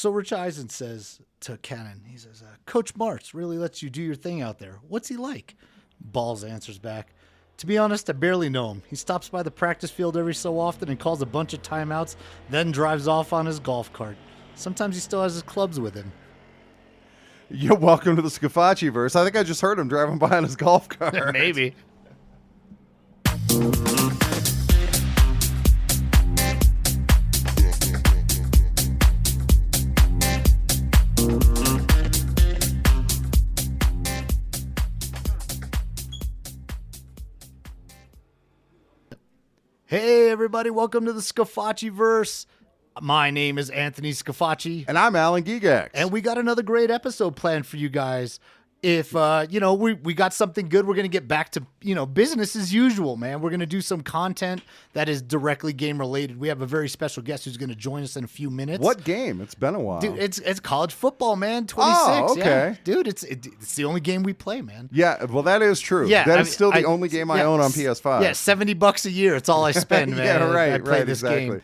So Rich Eisen says to Cannon, he says, Coach Martz really lets you do your thing out there. What's he like? Balls answers back, to be honest, I barely know him. He stops by the practice field every so often and calls a bunch of timeouts, then drives off on his golf cart. Sometimes he still has his clubs with him. You're welcome to the Scafacci verse. I think I just heard him driving by on his golf cart. Maybe. Hey, everybody. Welcome to the Scafacci verse. My name is Anthony Scafacci. And I'm Alan Gigax. And we got another great episode planned for you guys. If, we got something good, we're going to get back to, business as usual, man. We're going to do some content that is directly game related. We have a very special guest who's going to join us in a few minutes. What game? It's been a while. Dude, it's college football, man. 26. Oh, okay. Yeah. Dude, it's the only game we play, man. Yeah, well, that is true. Yeah, that is still the only game I own on PS5. Yeah, $70 a year. It's all I spend, man. Yeah, right, I play right, this exactly. game.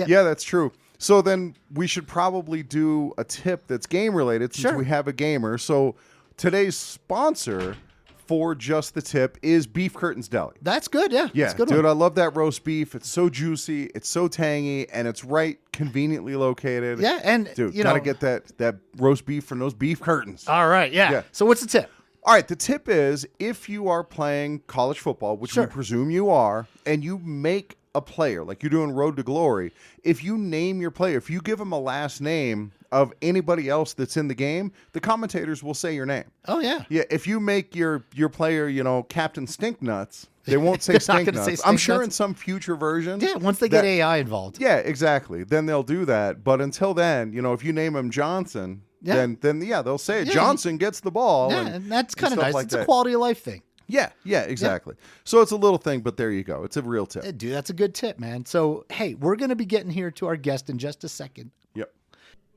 Yeah, that's true. So then we should probably do a tip that's game related since Sure. we have a gamer. So today's sponsor for Just the Tip is Beef Curtains Deli. That's good, yeah. Yeah, That's a good dude, one. I love that roast beef. It's so juicy, it's so tangy, and it's right conveniently located. Yeah, and dude, gotta get that roast beef from those beef curtains. All right, yeah. So what's the tip? All right, the tip is if you are playing college football, which Sure. we presume you are, and you make a player, like you're doing Road to Glory, if you name your player, if you give them a last name of anybody else that's in the game, the commentators will say your name. Oh, yeah. Yeah, if you make your player, Captain Stinknuts, they won't say They're not gonna Stinknuts. say I'm sure Stinknuts. in some future version. Yeah, once they get AI involved. Yeah, exactly. Then they'll do that. But until then, if you name him Johnson, then they'll say it. Yeah, Johnson gets the ball. Yeah, and that's kind of stuff nice. like It's a that. quality of life thing. Yeah, exactly. So it's a little thing, but there you go. It's a real tip. Hey, dude, that's a good tip, man. So, hey, we're going to be getting here to our guest in just a second. Yep.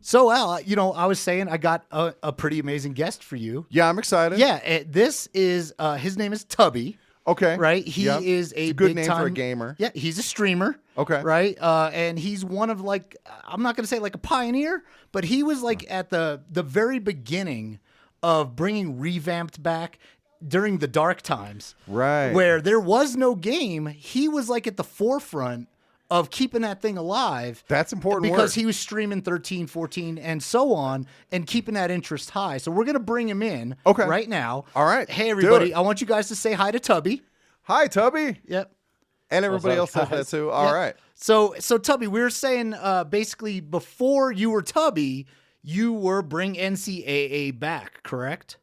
So, Al, I was saying I got a pretty amazing guest for you. Yeah, I'm excited. Yeah, this is, his name is Tubby. Okay. Right? He is It's a good big name time, for a gamer. Yeah, he's a streamer. Okay. Right? And he's one of I'm not going to say like a pioneer, but he was at the very beginning of bringing Revamped back during the dark times. Right. Where there was no game. He was at the forefront of keeping that thing alive. That's important because work. he was streaming 13, 14, and so on, and keeping that interest high. So we're going to bring him in right now. All right. Hey, Do everybody. it. I want you guys to say hi to Tubby. Hi, Tubby. Yep. And everybody else says that too. All right. So Tubby, we were saying basically before you were Tubby, you were Bring NCAA Back, correct?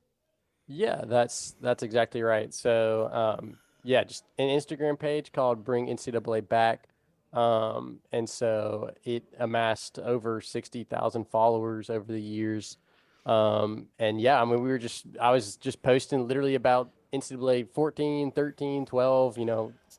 Yeah, that's exactly right. So, just an Instagram page called Bring NCAA Back. And so it amassed over 60,000 followers over the years. I was just posting literally about NCAA 14, 13, 12,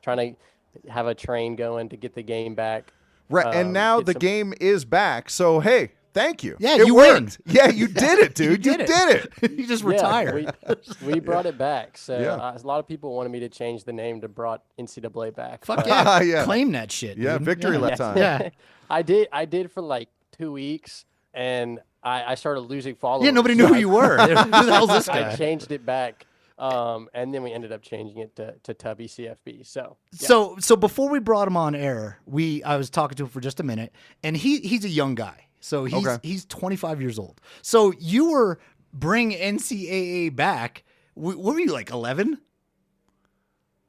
trying to have a train going to get the game back. Right. And now the game is back. So, hey, thank you. Yeah, it you worked. win. Yeah, you did it, dude. You did it. You just retired. We brought it back. So Yeah. a lot of people wanted me to change the name to brought NCAA back. Fuck but- yeah. Yeah. Claim that shit. Yeah, dude. victory lap time. Yeah. I did for like 2 weeks, and I started losing followers. Yeah, nobody knew who you were. Who the hell's this I guy? changed it back, and then we ended up changing it to Tubby CFB. So yeah. So before we brought him on air, I was talking to him for just a minute, and he's a young guy. So he's 25 years old. So you were Bring NCAA Back. What were you, like 11?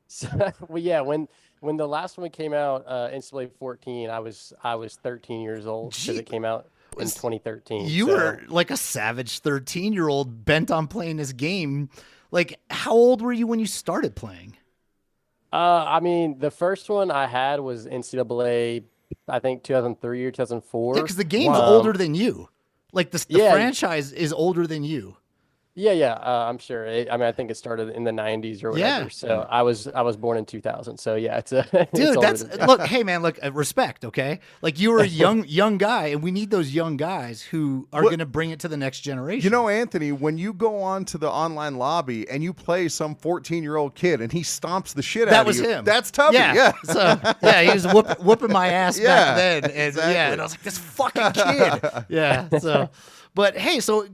So, when the last one came out, NCAA 14, I was 13 years old because it came out in 2013. You were like a savage 13-year-old bent on playing this game. Like, how old were you when you started playing? The first one I had was NCAA, I think 2003 or 2004. Yeah, because the game's older than you. Like the Yeah. franchise is older than you. Yeah. I'm sure. I mean, I think it started in the '90s or Yeah. whatever. So I was born in 2000. So yeah, it's it's Dude, older that's than me. look, hey man, look, respect, okay? Like you were a young guy, and we need those young guys who are What- gonna bring it to the next You generation. know, Anthony, when you go on to the online lobby and you play some 14-year-old kid and he stomps the shit out That of was you, him. that's Tubby. Yeah. So yeah, he was whooping my ass Yeah, back then, and exactly. yeah, and I was like, this fucking kid. Yeah. So, but hey, so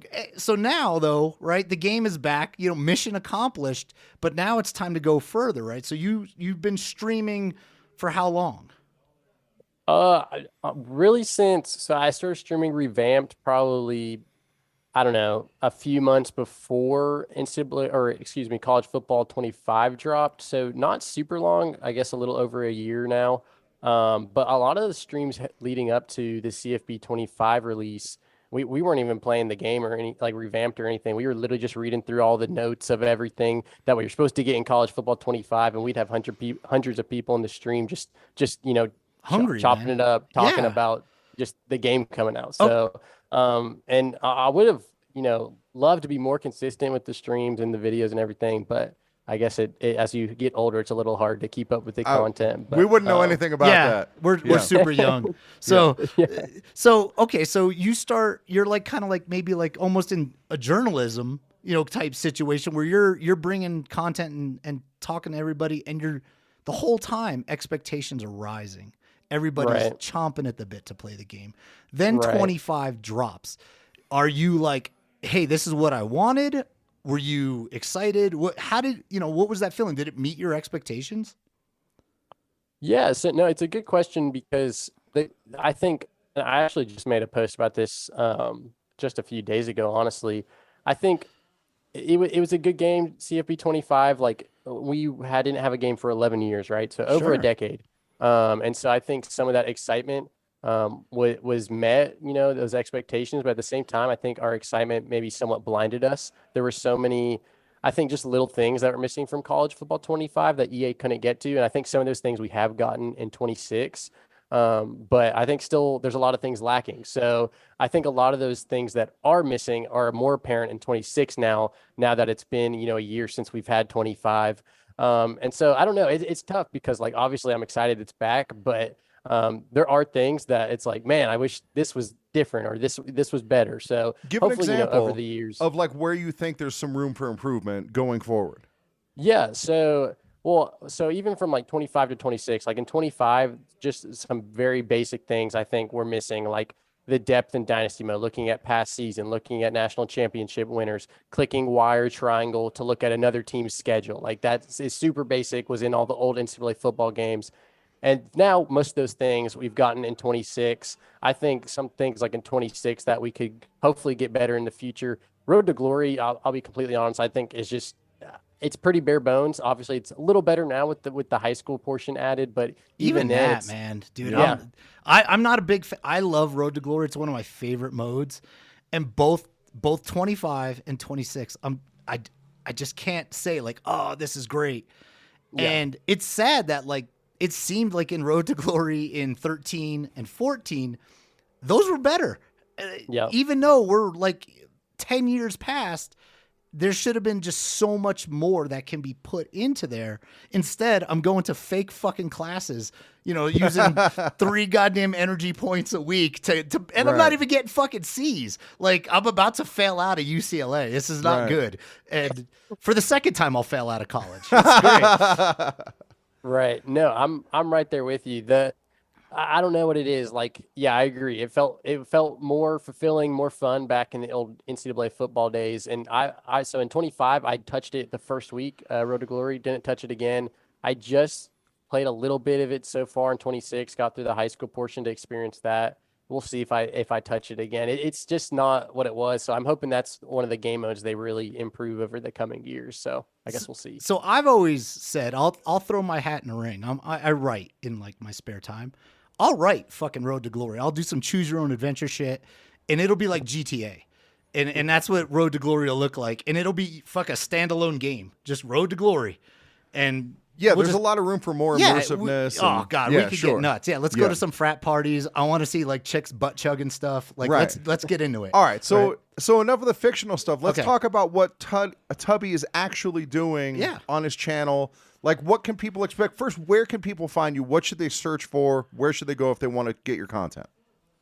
now though, right? The game is back. You know, mission accomplished. But now it's time to go further, right? So you've been streaming for how long? Really since so I started streaming revamped probably I don't know, a few months before NCAA, or excuse me, college football 25 dropped. So not super long, I guess a little over a year now. But a lot of the streams leading up to the CFB 25 release, we weren't even playing the game or any like revamped or anything. We were literally just reading through all the notes of everything that we were supposed to get in college football 25, and we'd have hundreds of people in the stream just Hungry, chopping man. it up, talking Yeah. about just the game coming out. Oh, So and I would have, loved to be more consistent with the streams and the videos and everything, but I guess as you get older, it's a little hard to keep up with the content. We But wouldn't know anything about yeah, that. we're Yeah. super young. So so okay, so you're like kind of like maybe like almost in a journalism, type situation where you're bringing content and talking to everybody, and the whole time expectations are rising. Everybody's Right. chomping at the bit to play the game. Then Right. 25 drops. Are you like, hey, this is what I wanted? Were you excited? What was that feeling? Did it meet your expectations? Yeah, so no, it's a good question because I think and I actually just made a post about this just a few days ago, honestly. I think it was a good game, CFP 25. Like didn't have a game for 11 years, right? So over a Sure. decade. And so I think some of that excitement was met, those expectations. But at the same time, I think our excitement maybe somewhat blinded us. There were so many, I think, just little things that were missing from college football 25 that EA couldn't get to. And I think some of those things we have gotten in 26. But I think still there's a lot of things lacking. So I think a lot of those things that are missing are more apparent in 26 now that it's been, a year since we've had 25. And so I don't know, it's tough because like, obviously I'm excited it's back, but there are things that it's like, man, I wish this was different or this was better. So Give an hopefully, example over the years of like where you think there's some room for improvement going forward. Yeah. So even from like 25 to 26, like in 25, just some very basic things I think we're missing, like the depth in dynasty mode, looking at past season, looking at national championship winners, clicking wire triangle to look at another team's schedule. Like that is super basic, was in all the old NCAA football games. And now most of those things we've gotten in 26. I think some things like in 26 that we could hopefully get better in the future. Road to Glory, I'll be completely honest, I think is just it's pretty bare bones. Obviously, it's a little better now with the high school portion added, but even then, that, it's man, dude. yeah. I'm not a big fan. I love Road to Glory. It's one of my favorite modes, and both 25 and 26. I just can't say like, oh, this is great. Yeah. And it's sad that like it seemed like in Road to Glory in 13 and 14, those were better. Yeah. Even though we're like 10 years past, there should have been just so much more that can be put into there. Instead, I'm going to fake fucking classes, using 3 goddamn energy points a week and I'm not Right. even getting fucking C's. Like I'm about to fail out of UCLA. This is not Right. good. And for the second time, I'll fail out of college. It's great. Right. No, I'm right there with you. I don't know what it is. Like, yeah, I agree. It felt more fulfilling, more fun back in the old NCAA football days. And so in 25, I touched it the first week, Road to Glory, didn't touch it again. I just played a little bit of it so far in 26, got through the high school portion to experience that. We'll see if I touch it again. It's just not what it was. So I'm hoping that's one of the game modes they really improve over the coming years. So I guess we'll see. So I've always said I'll throw my hat in the ring. I write in like my spare time. I'll write fucking Road to Glory. I'll do some choose your own adventure shit, and it'll be like GTA, and that's what Road to Glory will look like. And it'll be fuck a standalone game, just Road to Glory, and Yeah, we'll there's a lot of room for more yeah, immersiveness. oh God, we could sure. get nuts. Yeah, let's Yeah. go to some frat parties. I want to see like chicks butt chugging stuff. Like Right. let's get into it. All right, so Right. so enough of the fictional stuff. Let's Okay. talk about what Tubby is actually doing Yeah. on his channel. Like, what can people expect? First, where can people find you? What should they search for? Where should they go if they want to get your content?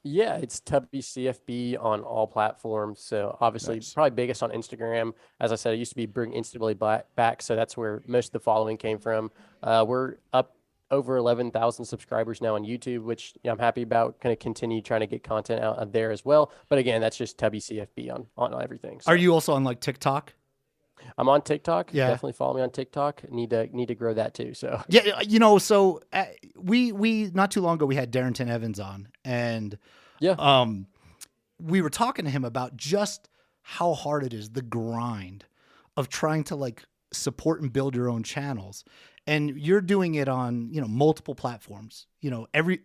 Yeah, it's Tubby CFB on all platforms. So obviously, Nice. probably biggest on Instagram. As I said, it used to be Bring NCAA back, so that's where most of the following came from. We're up over 11,000 subscribers now on YouTube, which I'm happy about. Going to continue trying to get content out there as well. But again, that's just Tubby CFB on everything. So Are you also on like TikTok? I'm on TikTok. Yeah. Definitely follow me on TikTok. Need to grow that too. So Yeah, so we not too long ago we had Darrington Evans on, and yeah. we were talking to him about just how hard it is, the grind of trying to like support and build your own channels. And you're doing it on, multiple platforms,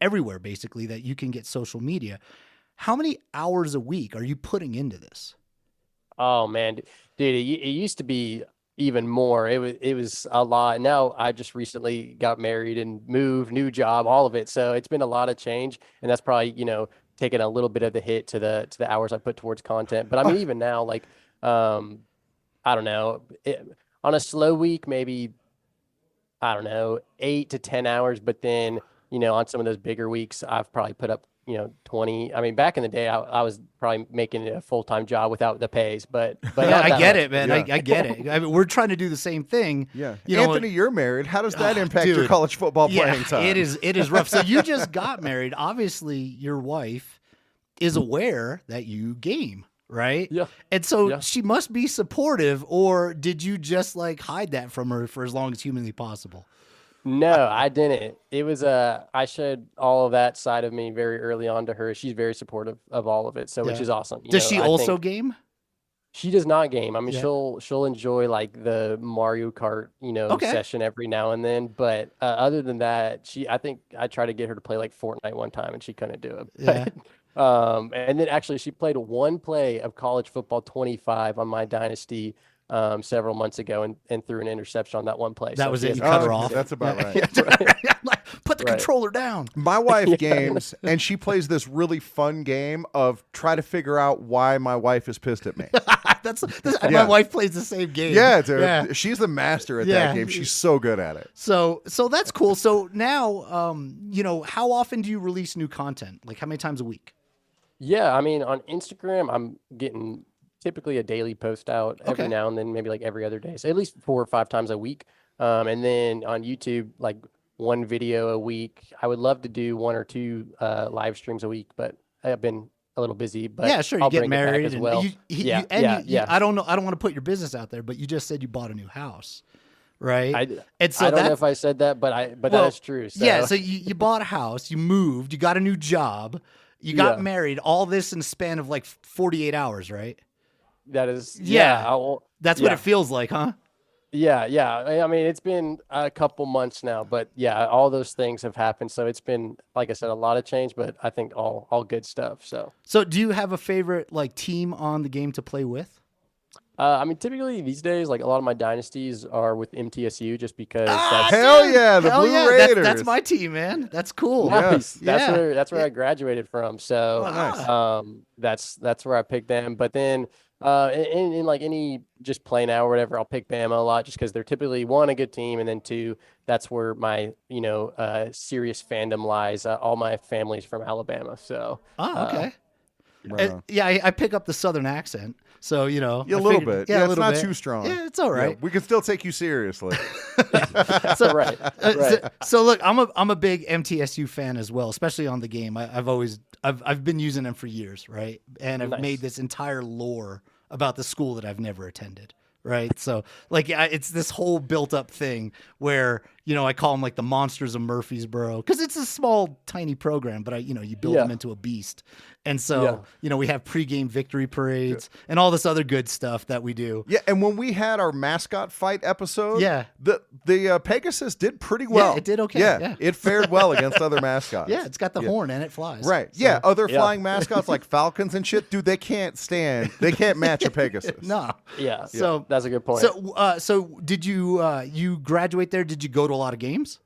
everywhere basically that you can get social media. How many hours a week are you putting into this? Oh man, dude, it used to be even more. It was a lot. Now I just recently got married and moved, new job, all of it. So it's been a lot of change, and that's probably taking a little bit of the hit to the hours I put towards content. But I mean, even now, like I don't know, on a slow week, maybe I don't know, 8 to 10 hours. But then on some of those bigger weeks, I've probably put up 20. I mean, back in the day, I was probably making it a full-time job without the pays, but Yeah, not I that get much. it, man. Yeah. I get it. I mean, we're trying to do the same thing. Yeah, You know, Anthony, you're married. How does that Oh, impact your dude. college football Yeah, playing time? it is rough. So you just got married. Obviously, your wife is aware that you game, right? Yeah. And so Yeah. she must be supportive, or did you just like hide that from her for as long as humanly possible? No, I didn't. It was I showed all of that side of me very early on to her. She's very supportive of all of it, so which Yeah. is awesome. Does she I also think game? she does not game. I mean, Yeah. she'll enjoy like the Mario Kart, Okay. session every now and then. But other than that, I think I tried to get her to play like Fortnite one time, and she couldn't do it. Yeah. And then actually, she played one play of college football 25 on my dynasty several months ago, and threw an interception on that one play. That So was she it. has You a cut good her off. That's about right. Put the Right. controller down. My wife games, and she plays this really fun game of try to figure out why my wife is pissed at me. That's Yeah. my wife plays the same game. Yeah, dude. Yeah. She's the master at Yeah. that game. She's so good at it. So that's cool. So now, how often do you release new content? Like how many times a week? Yeah, I mean, on Instagram, I'm getting typically a daily post out every Okay. now and then, maybe like every other day. So at least 4 or 5 times a week. And then on YouTube, like one video a week. I would love to do 1 or 2 live streams a week, but I've been a little busy. But Yeah, sure. You I'll get bring it back married as well. yeah. I don't know. I don't want to put your business out there, but you just said you bought a new house, right? I don't know that- if I said that, but well, that is true. So. Yeah. So you bought a house, you moved, you got a new job, you got Yeah. married. All this in the span of like 48 hours, right? that is Yeah. That's what yeah. it feels like, huh? Yeah. I mean, it's been a couple months now, but yeah, all those things have happened. So it's been, like I said, a lot of change, but I think all good stuff. So Do you have a favorite like team on the game to play with? I mean, typically these days, like a lot of my dynasties are with MTSU, just because Ah, that's Hell yeah, the Hell Blue yeah, Raiders. That's my team, man. That's cool. Yeah. nice. That's Yeah. where I graduated from. So Oh, nice. that's where I picked them. But then in like any just play now or whatever, I'll pick Bama a lot just because they're typically, 1, a good team, and then 2, that's where my serious fandom lies. All my family's from Alabama, so Oh, okay. Right on. Yeah, I pick up the Southern accent, so Yeah, I a little figured- bit. Yeah, a it's little not bit. too strong. Yeah, it's all right. Yeah, we can still take you seriously. So, right. so look, I'm a big MTSU fan as well, especially on the game. I've been using them for years, right? And I've Nice. made this entire lore about the school that I've never attended, right? So like it's this whole built up thing where I call them like the monsters of Murfreesboro because it's a small tiny program, but you build Yeah. them into a beast. And so, we have pregame victory parades and all this other good stuff that we do. Yeah, and when we had our mascot fight episode, the Pegasus did pretty well. Yeah, it did okay. Yeah, Yeah. it fared well against other mascots. Yeah, it's got the horn and it flies. Right. So, yeah, other flying mascots like falcons and shit, dude, they can't match a Pegasus. No. Yeah. So that's a good point. So did you graduate there? Did you go to a lot of games?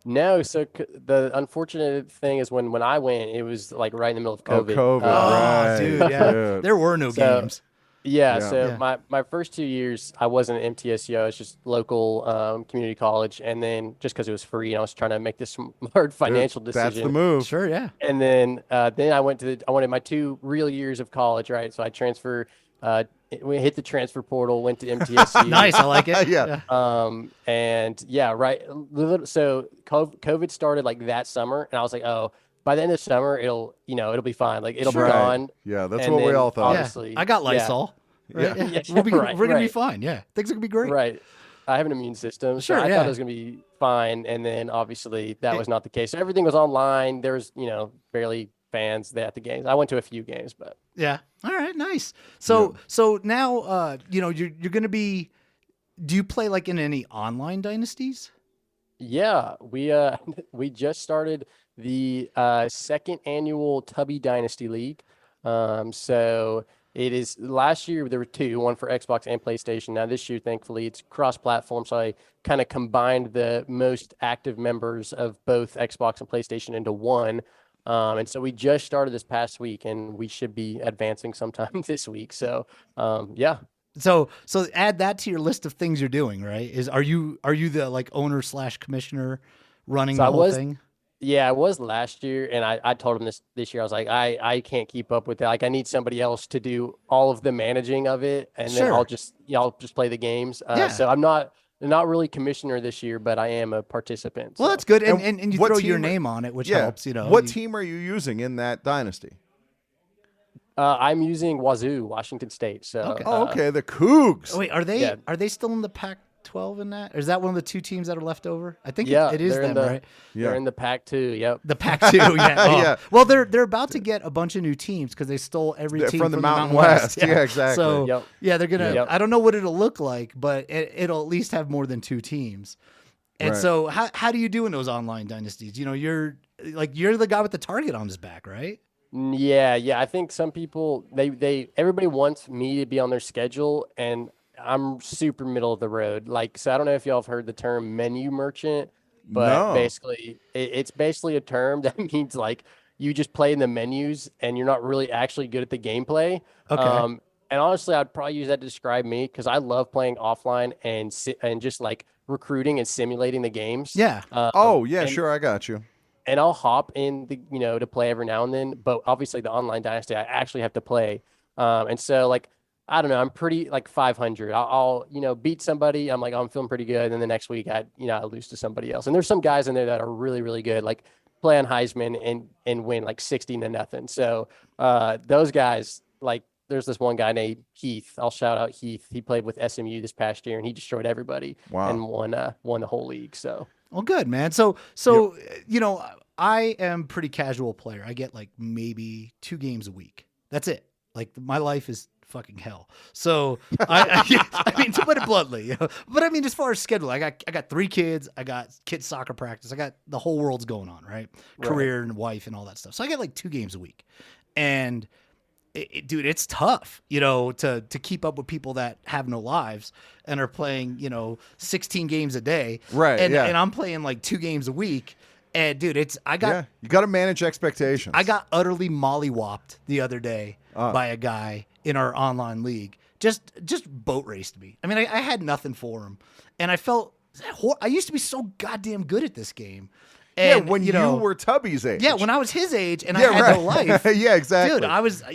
No, so the unfortunate thing is when I went, it was like right in the middle of COVID. Right. Dude, yeah. Dude. There were no games. Yeah, so my first 2 years, I wasn't at MTSU. It's just local community college. And then just because it was free, and I was trying to make this smart financial decision. That's the move. Sure, yeah. And then I wanted my 2 real years of college, right? So I transferred, we hit the transfer portal, went to MTSU. Nice, I like it. Yeah. And yeah, right. So COVID started like that summer, and I was like, oh, by the end of summer, it'll be fine. Like it'll be gone. Yeah, that's And what we then all thought. obviously- I got Lysol. Right? Yeah. We're gonna be Right. fine. Yeah, things are gonna be great. Right. I have an immune system, so Sure, I yeah. thought it was going to be fine. And then obviously that was not the case. So everything was online. There was, barely fans there at the games. I went to a few games, but Yeah. All right. Nice. So now you're gonna be. Do you play like in any online dynasties? yeah, we we just started the second annual Tubby Dynasty League. So it is last year there were 2, one for Xbox and PlayStation. Now this year, thankfully, it's cross-platform. So I kind of combined the most active members of both Xbox and PlayStation into one. And so we just started this past week, and we should be advancing sometime this week. So yeah. So add that to your list of things you're doing. Right? Are you the like owner / commissioner running the whole thing? Yeah, I was last year, and I told him this year. I was like, I can't keep up with that. Like, I need somebody else to do all of the managing of it, and then I'll just play the games. So I'm not really commissioner this year, but I am a participant. Well, so. that's good, and you what throw your team- name on it, which Yeah. helps. What team are you using in that dynasty? I'm using Wazoo, Washington State. So Okay. Okay, the Cougs. Oh, wait, are they still in the Pac-12 in that? Or is that one of the 2 teams that are left over? I think it is them, right? They're in the Pac-2. Yep. The Pac-2, yeah. Oh. Yeah. Well, they're about to get a bunch of new teams because they stole every team from the Mountain West. Yeah, exactly. So Yep. yeah, they're gonna. Yep. I don't know what it'll look like, but it'll at least have more than 2 teams. And Right. so how do you do in those online dynasties? You're the guy with the target on his back, right? Yeah. I think some people everybody wants me to be on their schedule, and I'm super middle of the road. Like, so I don't know if y'all have heard the term menu merchant, but No. basically it's basically a term that means like you just play in the menus and you're not really actually good at the gameplay. Okay. And honestly, I'd probably use that to describe me because I love playing offline and just like recruiting and simulating the games. Yeah. Sure, I got you. And I'll hop in to play every now and then, but obviously the online dynasty I actually have to play. And so like, I don't know, I'm pretty like 500. I'll beat somebody. I'm like, oh, I'm feeling pretty good. And then the next week I lose to somebody else. And there's some guys in there that are really, really good, like play on Heisman and win like 60-0. So those guys, like there's this one guy named Heath. I'll shout out Heath. He played with SMU this past year and he destroyed everybody. Wow. And won the whole league. So. Well, good, man. So I am pretty casual player. I get like maybe 2 games a week. That's it. Like my life is fucking hell. So I mean, to put it bluntly, but I mean, as far as schedule, I got 3 kids. I got kids soccer practice. I got the whole world's going on, right? Career and wife and all that stuff. So I get like 2 games a week, and dude, it's tough, to keep up with people that have no lives and are playing, 16 games a day. Right. And, yeah. and I'm playing like 2 games a week. And dude, you got to manage expectations. I got utterly mollywopped the other day by a guy in our online league. Just boat raced me. I mean, I had nothing for him. And I felt, I used to be so goddamn good at this game. And, when you were Tubby's age. Yeah, when I was his age and I had no life. Yeah, exactly. Dude,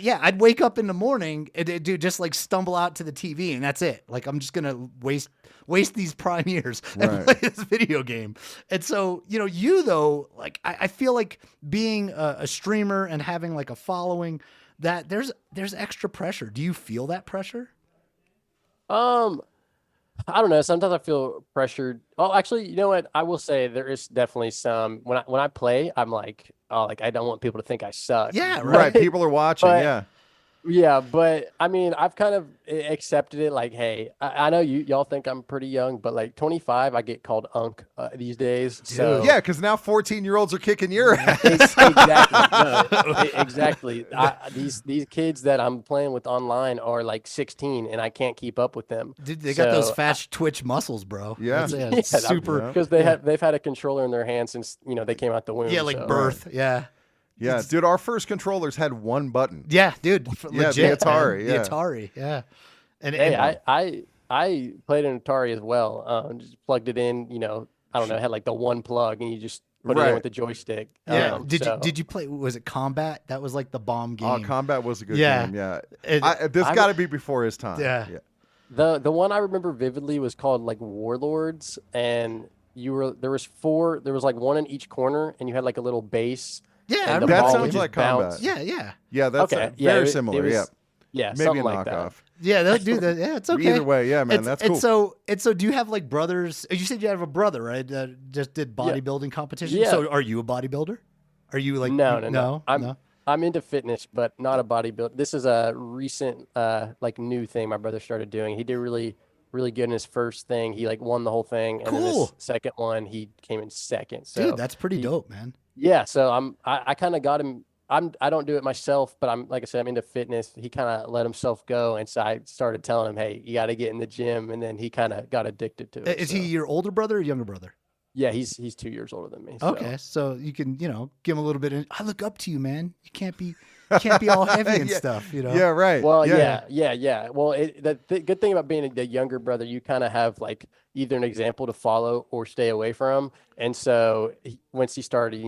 I'd wake up in the morning and just like stumble out to the TV and that's it. Like, I'm just going to waste these prime years and play this video game. And so, you though, like, I feel like being a streamer and having like a following, that there's extra pressure. Do you feel that pressure? I don't know. Sometimes I feel pressured. Oh, actually, you know what? I will say there is definitely some when I play, I'm like oh, like I don't want people to think I suck. Yeah, Right. People are watching. But- yeah. Yeah, but I mean, I've kind of accepted it. Like, hey, I know y'all think I'm pretty young, but like 25, I get called Unk these days. So Yeah, because now 14-year-olds are kicking your ass. Exactly. These kids that I'm playing with online are like 16, and I can't keep up with them. Dude, they got those So, fat Twitch muscles, bro. Yeah. It's Yeah, super. because they've had a controller in their hand since they came out the womb. Yeah, like so. birth. Yeah. Yeah, dude, our first controllers had one button. Yeah, dude. Yeah, Legit, the Atari, man. yeah. The Atari, yeah. And, Hey, and I played an Atari as well. Just plugged it in. I don't know, it had like the one plug, and you just put it Right. in with the joystick. yeah. So- Did you play? Was it Combat? That was like the bomb game. Oh, Combat was a good Yeah. game. Yeah. It- This got to be before his time. Yeah. The one I remember vividly was called like Warlords, and there was like one in each corner, and you had like a little base. Yeah, I and the remember That ball sounds would just like bounce. Combat. Yeah. Yeah, that's Okay, yeah, very it similar. was- yeah. Yeah, Maybe something a like that. knockoff. Yeah, they'll do that. Yeah, it's okay. Either way, yeah, man, that's cool. And so, do you have like brothers? You said you have a brother, right? That just did bodybuilding competition. Yeah. So, are you a bodybuilder? Are you like No. no? I'm into fitness, but not a bodybuilder. This is a recent like new thing my brother started doing. He did really good in his first thing. He like won the whole thing, and then Cool. his second one he came in second. So Dude, that's pretty dope, man. yeah, so I kind of got him. I don't do it myself, but like I said, I'm into fitness. He kind of let himself go, and so I started telling him, "Hey, you got to get in the gym," and then he kind of got addicted to it. Is he your older brother or younger brother? Yeah, he's 2 years older than me. So. Okay, so you can give him a little bit. I look up to you, man. You can't be all heavy and Yeah. stuff. Yeah, right. Well, Yeah. yeah. Well, the good thing about being the younger brother, you kind of have like either an example to follow or stay away from. And so once he started,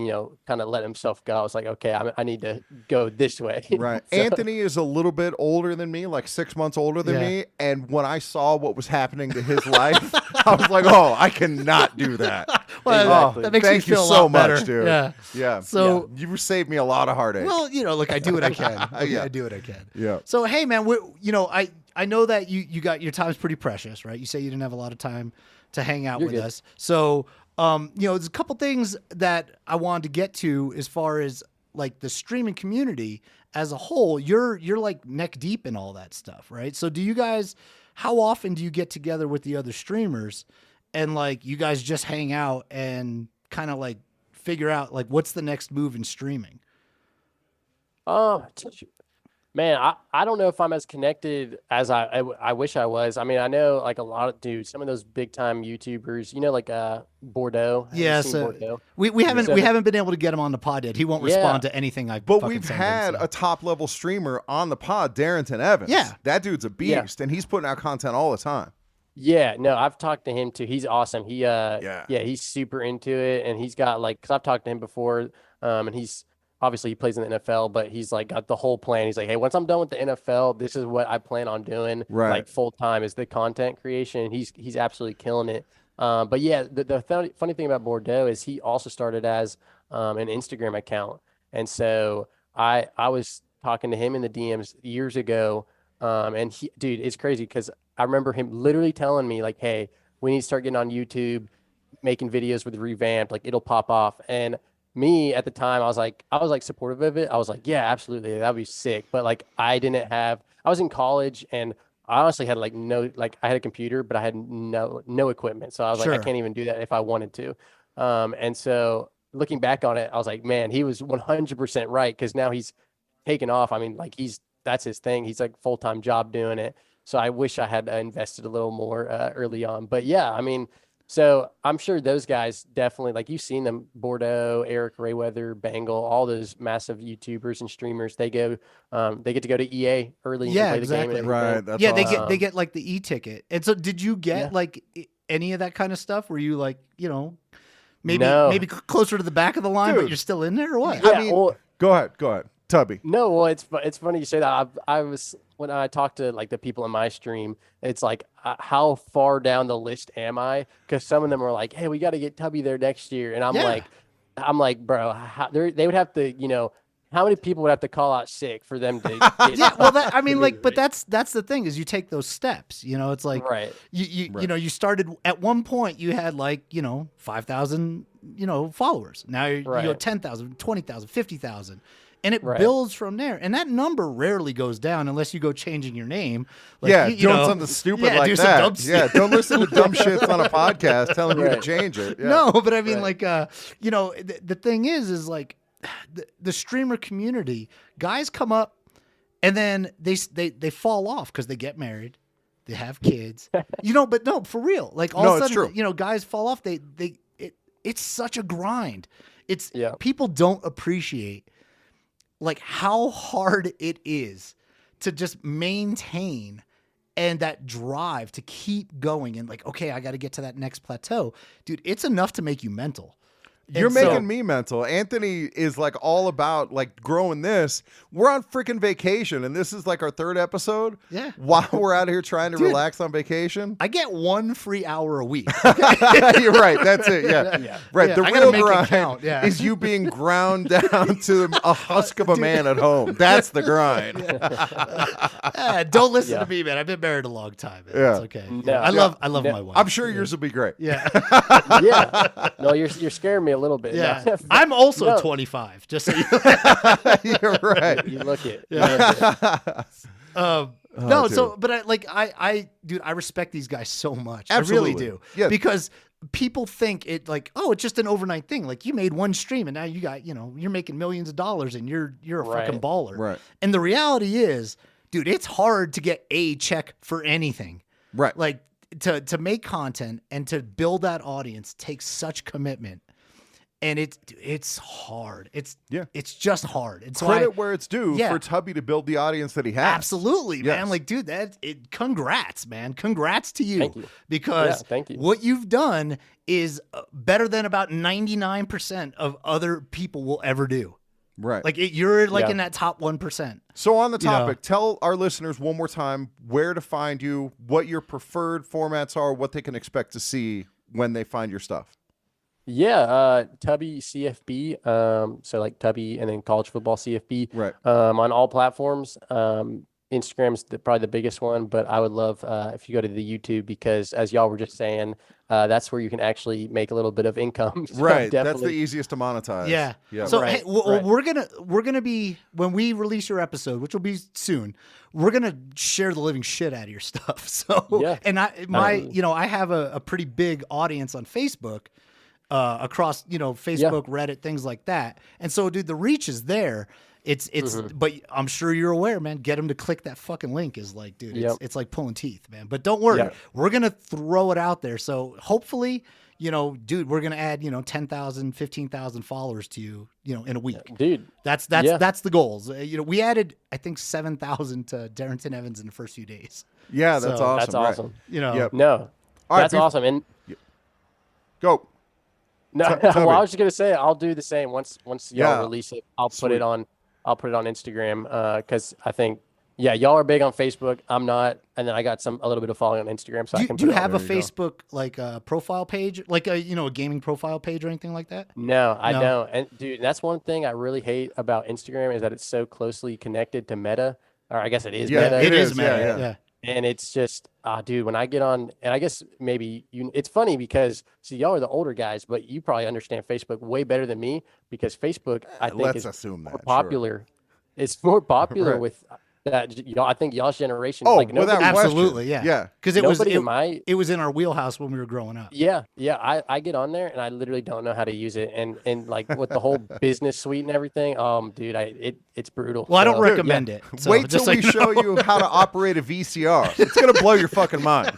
kind of let himself go, I was like, okay, I need to go this way. Right. So- Anthony is a little bit older than me, like 6 months older than Yeah. me. And when I saw what was happening to his life, I was like, oh, I cannot do that. Well, Exactly. that makes Thank me you feel a so lot better. much, dude. Yeah. Yeah. So- you saved me a lot of heartache. Well, look, I do what I can. Yeah. I do what I can. Yeah. So, hey, man, I know that you got your time's pretty precious, right? You say you didn't have a lot of time to hang out You're with good. us. So, there's a couple things that I wanted to get to as far as like the streaming community as a whole. You're like neck deep in all that stuff, right? So, how often do you get together with the other streamers and like you guys just hang out and kind of like figure out like what's the next move in streaming? Man, I don't know if I'm as connected as I wish I was. I mean, I know like a lot of dudes, some of those big time YouTubers, like Bordeaux. Have you Yeah, seen so Bordeaux? we haven't So we the- haven't been able to get him on the pod yet. He won't Yeah. respond to anything I. But fucking we've send him, had so. a top level streamer on the pod, Darrington Evans. Yeah. That dude's a beast, and he's putting out content all the time. Yeah, no, I've talked to him too. He's awesome. Yeah. He's super into it, and he's got like, cause I've talked to him before, and he's obviously he plays in the NFL, but he's like got the whole plan. He's like, hey, once I'm done with the NFL, this is what I plan on doing, Right. like full time is the content creation. He's absolutely killing it. But yeah, the funny thing about Bordeaux is he also started as an Instagram account, and so I was talking to him in the DMs years ago, and dude, it's crazy because I remember him literally telling me like, hey, we need to start getting on YouTube, making videos with Revamped, like it'll pop off. And me at the time, I was like supportive of it. I was like, yeah, absolutely, that'd be sick. But like, I was in college, and I honestly had like I had a computer, but I had no equipment. So I was like, Sure. I can't even do that if I wanted to. And so looking back on it, I was like, man, he was 100% right, because now he's taken off. I mean, like that's his thing. He's like full-time job doing it. So I wish I had invested a little more early on. But yeah, I mean, so I'm sure those guys definitely, like you've seen them, Bordeaux, Eric Rayweather, Bangle, all those massive YouTubers and streamers, they get to go to EA early and Yeah, play the game exactly. and Right. everything. That's Yeah, awesome. they get like the e-ticket. And so did you get Yeah. like any of that kind of stuff? Were you like, maybe No. maybe closer to the back of the line, but Dude. you're still in there or what? Yeah, I mean, well, Go ahead. Tubby. no, well, it's funny you say that. I was, when I talked to like the people in my stream, it's like, how far down the list am I? Because some of them are like, hey, we got to get Tubby there next year, and I'm Yeah. like, bro, they would have to, how many people would have to call out sick for them to get Yeah, well, I mean, to like, be but released? that's the thing is you take those steps. It's like Right. you started at one point you had like 5,000 followers. Now you Right. have 10,000, 20,000, 50,000. And it Right. builds from there, and that number rarely goes down unless you go changing your name. Like, yeah, you doing know, something stupid yeah, like do some that. dumb Yeah, shit. don't listen to dumb shits on a podcast telling you to Right. change it. Yeah. No, but I mean, Right. like, the thing is like the streamer community, guys come up and then they fall off because they get married, they have kids, but no, for real, like all No, of a it's sudden, true. guys fall off. It's such a grind. Yeah. People don't appreciate like how hard it is to just maintain and that drive to keep going and like, okay, I got to get to that next plateau. Dude, it's enough to make you mental. You're And so- making me mental. Anthony is like all about like growing this. We're on freaking vacation, and this is like our 3rd episode. Yeah. While we're out here trying to Dude. relax on vacation. I get 1 free hour a week. You're right. That's it. Yeah. Yeah. Right. Yeah, the I gotta real make it grind count, yeah. is you being ground down to a husk of a man at home. That's the grind. Don't listen Yeah. to me, man. I've been married a long time. Man. Yeah. It's okay. No. I love my wife. I'm sure yours will be great. Yeah. Yeah. No, you're scaring me a little bit. Yeah. No. I'm also No. 25. Just so you You're right. You look it. no, dude. so but dude, I respect these guys so much. Absolutely. I really do. Yeah. Because people think it like, oh, it's just an overnight thing. Like you made one stream and now you got, you're making millions of dollars and you're a Right. fucking baller. Right. And the reality is, dude, it's hard to get a check for anything. Right. Like to make content and to build that audience takes such commitment. And it's hard. It's just hard. And so Credit where it's due Yeah. for Tubby to build the audience that he has. absolutely, man. Yes. Like, dude, congrats, man. Congrats to you. Thank you. Because Yeah, thank you. what you've done is better than about 99% of other people will ever do. Right. Like you're like Yeah. in that top 1%. So on the You know. topic, tell our listeners one more time where to find you, what your preferred formats are, what they can expect to see when they find your stuff. Yeah, Tubby CFB. So like Tubby and then college football CFB. Right. On all platforms. Instagram's probably the biggest one, but I would love if you go to the YouTube because as y'all were just saying, that's where you can actually make a little bit of income. So Right. That's the definitely. easiest to monetize. Yeah. Yeah. So Right, hey, right. we're gonna be when we release your episode, which will be soon. We're gonna share the living shit out of your stuff. So Yeah. and Absolutely. I have a pretty big audience on Facebook, across Facebook, Reddit, things like that. And so, dude, the reach is there. It's but I'm sure you're aware, man. Get them to click that fucking link is like, dude, Yep. it's like pulling teeth, man. But don't worry, Yeah. we're gonna throw it out there. So hopefully, dude, we're gonna add 10,000, 15,000 followers to you, in a week. Dude. That's Yeah. that's the goals. We added I think 7,000 to Darrington Evans in the first few days. Yeah, that's So- awesome. That's right. awesome. Yep. No. All right, That's awesome. And Go. no, Tubby. well, I was just gonna say I'll do the same once y'all Yeah. release it. I'll Sweet. put it on Instagram because I think y'all are big on Facebook. I'm not, and then I got a little bit of following on Instagram, so I can. Do you put it on have a There you go. Facebook like profile page, like a gaming profile page or anything like that? No, I No. don't. And dude, that's one thing I really hate about Instagram is that it's so closely connected to Meta, or I guess it is Yeah, Meta. it is, man. yeah, Yeah. And it's just, dude, when I get on, and I guess maybe it's funny because, see, y'all are the older guys, but you probably understand Facebook way better than me because Facebook, I think, Let's is assume that. more sure. popular. It's more popular Right. with that. Y'all, I think y'all's generation. Oh, like without nobody, question. Absolutely, yeah. Yeah. Because it was nobody in my. it was in our wheelhouse when we were growing up. Yeah. I get on there and I literally don't know how to use it, and like with the whole business suite and everything. Dude, it's brutal. Well, I don't So, recommend it. So Wait till just so we you know. show you how to operate a VCR. It's gonna blow your fucking mind.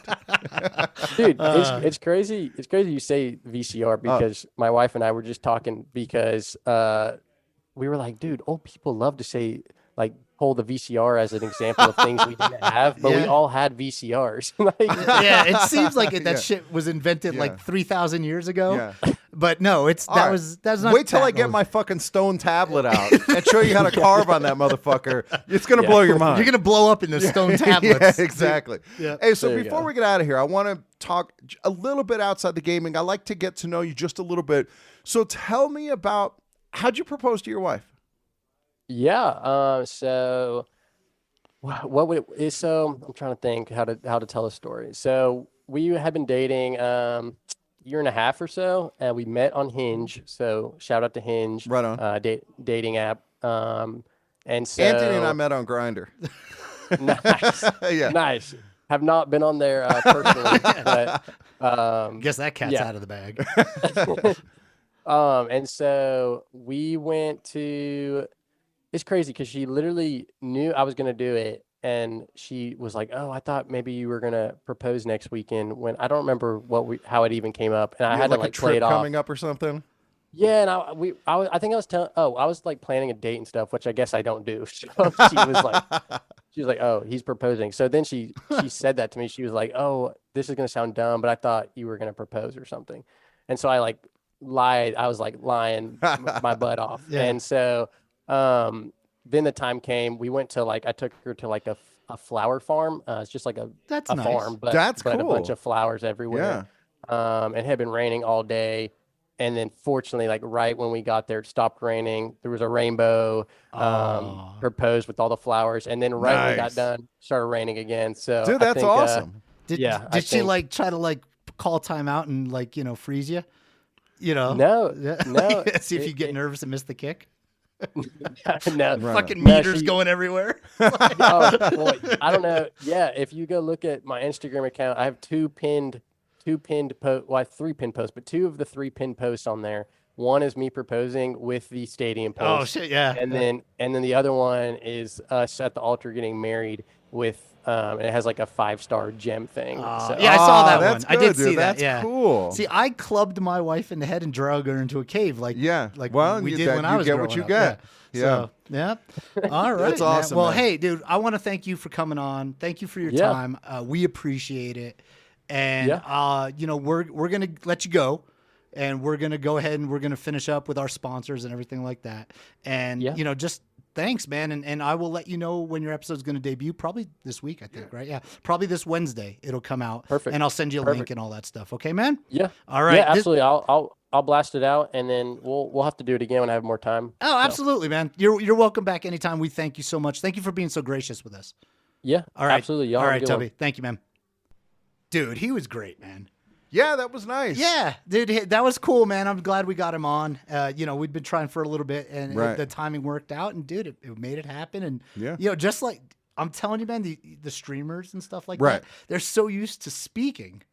Dude, it's crazy. It's crazy you say VCR because my wife and I were just talking because we were like, dude, old people love to say like hold the VCR as an example of things we didn't have, but we Yeah. all had VCRs. Like, Yeah, it seems like that Yeah. shit was invented Yeah. like 3,000 years ago. Yeah. But no, that's All right. not. Wait till that I get old. my fucking stone tablet out and show you how to carve on that motherfucker. It's gonna blow your mind. You're gonna blow up in the stone tablets. Yeah, exactly. Yeah. Hey, so There you before go. we get out of here, I want to talk a little bit outside the gaming. I like to get to know you just a little bit. So tell me about how'd you propose to your wife? Yeah. So what would it is so I'm trying to think how to tell a story. So we had been dating year and a half or so, and we met on Hinge. So shout out to Hinge, Right on. dating app. And Anthony and I so met on Grinder. nice, Yeah. nice. Have not been on there personally, but Guess that cat's yeah. out of the bag. And so we went to, it's crazy because she literally knew I was going to do it. And she was like, "Oh, I thought maybe you were going to propose next weekend," when I don't remember how it even came up. And I You had had to like a like play trip it off. coming up or something? Yeah. And I think I was telling, oh, I was like planning a date and stuff, which I guess I don't do. So she was like, "Oh, he's proposing." So then she said that to me. She was like, "Oh, this is going to sound dumb, but I thought you were going to propose or something." And so I like lied. I was like lying my butt off. Yeah. And so then the time came. We went to like I took her to like a flower farm. It's just like That's a nice. farm, but That's a bunch cool. of flowers everywhere. It had been raining all day. And then fortunately, like right when we got there, it stopped raining. There was a rainbow Aw. proposed with all the flowers. And then right when we got Nice. done, started raining again. So Dude, I that's think, awesome. yeah, I Did she think- like try to like call time out and like, freeze you? No, Yeah. no, See if you it- get it- nervous and miss the kick. no, Right. Fucking No, meters she- going everywhere. oh, well, I don't know. Yeah, if you go look at my Instagram account, I have two pinned post. Well, I have three pinned posts, but two of the three pinned posts on there. One is me proposing with the stadium Oh post, shit, yeah. and then the other one is us at the altar getting married with. And it has like a 5-star gem thing. So, yeah, I saw that that's one. I good, did see dude. that. That's Yeah, cool. See, I clubbed my wife in the head and drug her into a cave, like Well, we you- did that- when I you was get growing what you up. get. Yeah. Yeah. So, yeah. All right. That's man. awesome, Well, man. hey, dude, I want to thank you for coming on. Thank you for your Yeah. time. We appreciate it. And Yeah. we're gonna let you go. And we're gonna go ahead and we're gonna finish up with our sponsors and everything like that. And Yeah. just thanks, man. And I will let you know when your episode's gonna debut. Probably this week, I think, right? Yeah. Probably this Wednesday it'll come out. Perfect. And I'll send you a link Perfect. and all that stuff. Okay, man? Yeah. All right. Yeah, This- absolutely. I'll blast it out, and then we'll have to do it again when I have more time. Oh, So, absolutely, man. You're welcome back anytime. We thank you so much. Thank you for being so gracious with us. yeah. All right. Absolutely. Y'all All have a right, good one. Tubby. Thank you, man. Dude, he was great, man. Yeah, that was nice. Yeah, dude, that was cool, man. I'm glad we got him on. We'd been trying for a little bit, and Right. the timing worked out. And dude, it made it happen. And Yeah. just like I'm telling you, man, the streamers and stuff like Right. that, they're so used to speaking.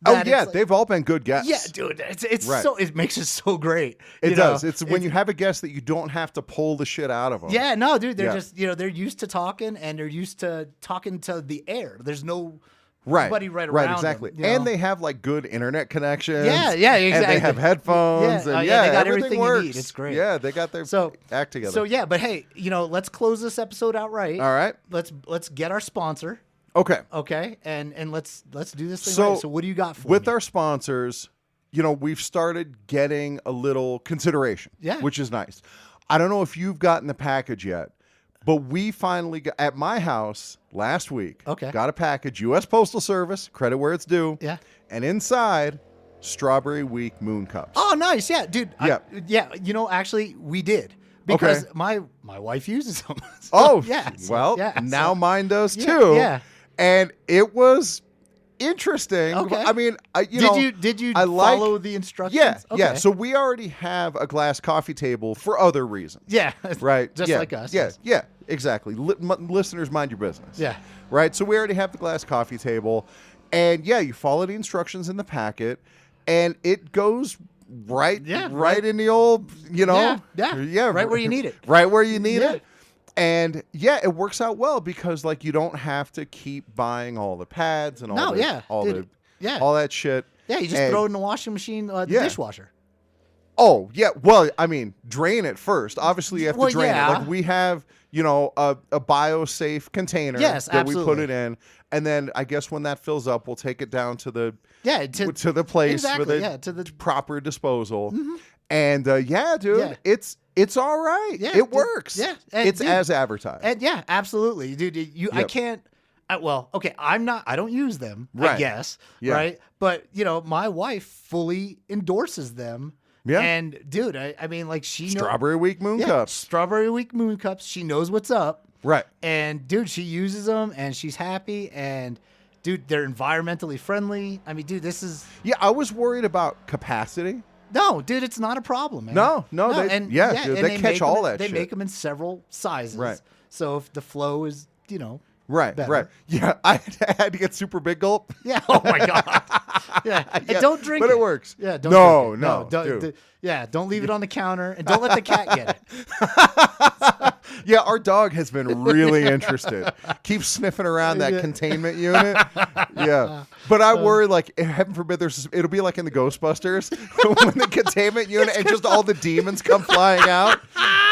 Oh that yeah, it's like- they've all been good guests. yeah, dude. It's Right. so it makes it so great. It you know? does. It's when you have a guest that you don't have to pull the shit out of them. Yeah, no, dude. They're Yeah. just they're used to talking, and they're used to talking to the air. There's no Right. nobody right Right, around exactly. them, And they have like good internet connections. Yeah, And they exactly. have headphones. Yeah, And they got everything everything works. you need. It's great. Yeah, they got their So- act together. So yeah, but hey, let's close this episode out right. All right. Let's get our sponsor, Okay. okay, and let's do this thing So, right. So what do you got for With me? our sponsors, we've started getting a little consideration, Yeah. which is nice. I don't know if you've gotten the package yet, but we finally got at my house last week. Okay. Got a package, U.S. Postal Service, credit where it's due. Yeah. And inside, Strawberry Week moon cups. Oh, nice, yeah, dude. Yeah. Actually, we did because my wife uses them. So, Oh, yeah. Well, yeah, now so- mine does Yeah, too. yeah. And it was interesting. Okay. I mean, did you I like- follow the instructions? Yeah, yeah. Okay. So we already have a glass coffee table for other reasons. yeah, Right. just yeah, like us. Yeah. yes. Yeah. Exactly. Listeners, mind your business. Yeah. Right. So we already have the glass coffee table, and yeah, you follow the instructions in the packet, and it goes right in the old, Yeah, yeah, right where you need it. Right where you need Yeah. it. And yeah, it works out well because like you don't have to keep buying all the pads and all No, the, yeah, all dude, the yeah. all that shit. Yeah, you just And- throw it in the washing machine, the Yeah. dishwasher. Oh, yeah. Well, I mean, drain it first. Obviously, you have Well, to drain yeah. it. Like we have, a bio-safe container Yes, that we put absolutely. it in. And then I guess when that fills up, we'll take it down to the Yeah, to the place exactly, for the yeah, to the proper disposal. And yeah, dude, Yeah. it's all right. Yeah, it dude, works. yeah, and It's dude, as advertised. And yeah, absolutely, dude. I Yep. can't. Well, okay, I don't use them. I Right. guess. Yeah. Right. But my wife fully endorses them, Yeah. And dude, I mean, like she knows. Strawberry Week Moon Cups. Strawberry Week Moon Cups. She knows what's up. Right. And dude, she uses them and she's happy. And dude, they're environmentally friendly. I mean, dude, this is. Yeah, I was worried about capacity. No, dude, it's not a problem, man. No, they and they catch all that They shit. make them in several sizes. Right. So if the flow is, Right, better. right. Yeah, I had to get super big gulp. Yeah. Oh my god. Yeah. And don't drink but it. it works. Yeah. Don't No, drink it. no, Don't, dude. don't leave it on the counter and don't let the cat get it. Yeah, our dog has been really interested. Keeps sniffing around that containment unit. Yeah, but I worry, like, heaven forbid, it'll be like in the Ghostbusters when the containment unit and just all the demons come flying out.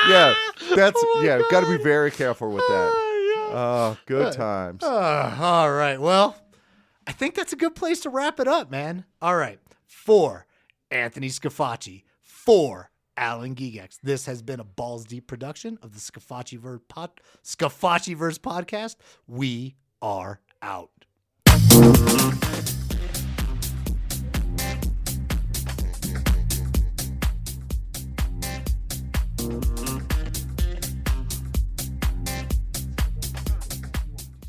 Yeah, got to be very careful with that. Oh, good times. All right. Well, I think that's a good place to wrap it up, man. All right. For Anthony Scafacci, for Alan Gigex, this has been a Balls Deep production of the Scafacciverse podcast. We are out.